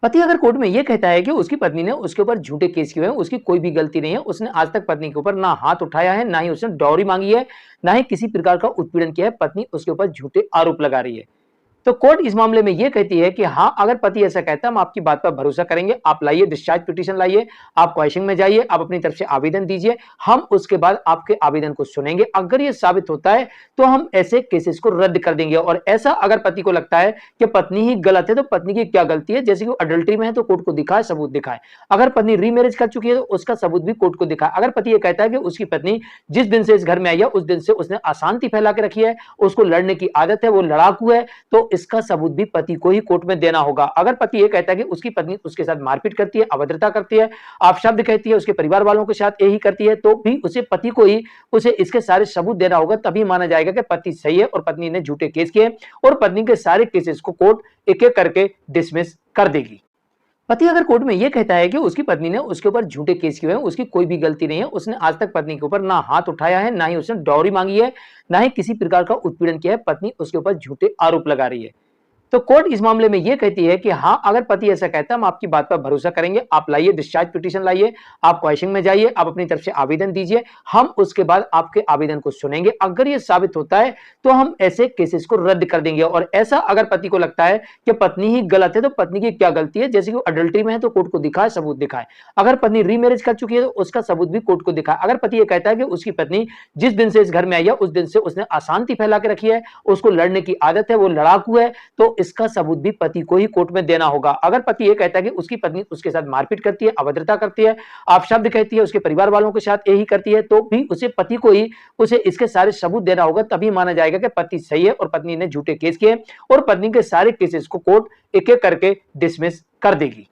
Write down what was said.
पति अगर कोर्ट में ये कहता है कि उसकी पत्नी ने उसके ऊपर झूठे केस किए हैं, उसकी कोई भी गलती नहीं है, उसने आज तक पत्नी के ऊपर ना हाथ उठाया है, ना ही उसने डॉरी मांगी है, ना ही किसी प्रकार का उत्पीड़न किया है, पत्नी उसके ऊपर झूठे आरोप लगा रही है, तो कोर्ट इस मामले में यह कहती है कि हाँ, अगर पति ऐसा कहता है हम आपकी बात पर भरोसा करेंगे, आप लाइए डिस्चार्ज पिटीशन लाइए, आप क्वेश्चन में जाइए, आप अपनी तरफ से आवेदन दीजिए, हम उसके बाद आपके आवेदन को सुनेंगे। अगर यह साबित होता है तो हम ऐसे केसेस को रद्द कर देंगे। और ऐसा अगर पति को लगता है कि पत्नी ही गलत है तो पत्नी की क्या गलती है, जैसे कि अडल्ट्री में है तो कोर्ट को दिखाए, सबूत दिखाए। अगर पत्नी रीमैरिज कर चुकी है तो उसका सबूत भी कोर्ट को दिखाए। अगर पति यह कहता है कि उसकी पत्नी जिस दिन से इस घर में आई है उस दिन से उसने अशांति फैला के रखी है, उसको लड़ने की आदत है, वो लड़ाकू है, तो इसका सबूत भी पति को ही कोर्ट में देना होगा। अगर पति ये कहता है कि उसकी पत्नी उसके साथ मारपीट करती है, अभद्रता करती है, अपशब्द कहती है, उसके परिवार वालों के साथ यही करती है, तो भी उसे पति को ही उसे इसके सारे सबूत देना होगा, तभी माना जाएगा कि पति सही है और पत्नी ने झूठे केस किए और पत्नी के सारे केसेस को कोर्ट एक-एक करके डिसमिस कर देगी। पति अगर कोर्ट में यह कहता है कि उसकी पत्नी ने उसके ऊपर झूठे केस किए हैं, उसकी कोई भी गलती नहीं है, उसने आज तक पत्नी के ऊपर ना हाथ उठाया है, ना ही उसने डॉरी मांगी है, ना ही किसी प्रकार का उत्पीड़न किया है, पत्नी उसके ऊपर झूठे आरोप लगा रही है, तो कोर्ट इस मामले में यह कहती है कि हाँ, अगर पति ऐसा कहता है हम आपकी बात पर भरोसा करेंगे, आप लाइए डिस्चार्ज पिटीशन लाइए, आप क्वेश्चन में जाइए, आप अपनी तरफ से आवेदन दीजिए, हम उसके बाद आपके आवेदन को सुनेंगे। अगर यह साबित होता है तो हम ऐसे केसेस को रद्द कर देंगे। और ऐसा अगर पति को लगता है कि पत्नी ही गलत है तो पत्नी की क्या गलती है, जैसे कि अडल्ट्री में है तो कोर्ट को दिखाए, सबूत दिखाए। अगर पत्नी रीमैरिज कर चुकी है तो उसका सबूत भी कोर्ट को दिखाए। अगर पति यह कहता है कि उसकी पत्नी जिस दिन से इस घर में आई है उस दिन से उसने अशांति फैला के रखी है, उसको लड़ने की आदत है, वो लड़ाकू है, तो इसका सबूत भी पति को ही कोर्ट में देना होगा। अगर पति ये कहता है कि उसकी पत्नी उसके साथ मारपीट करती है, अभद्रता करती है, अपशब्द कहती है, उसके परिवार वालों के साथ यही करती है, तो भी उसे पति को ही उसे इसके सारे सबूत देना होगा, तभी माना जाएगा कि पति सही है और पत्नी ने झूठे केस किए और पत्नी के सारे केसेस को कोर्ट एक-एक करके डिसमिस कर देगी।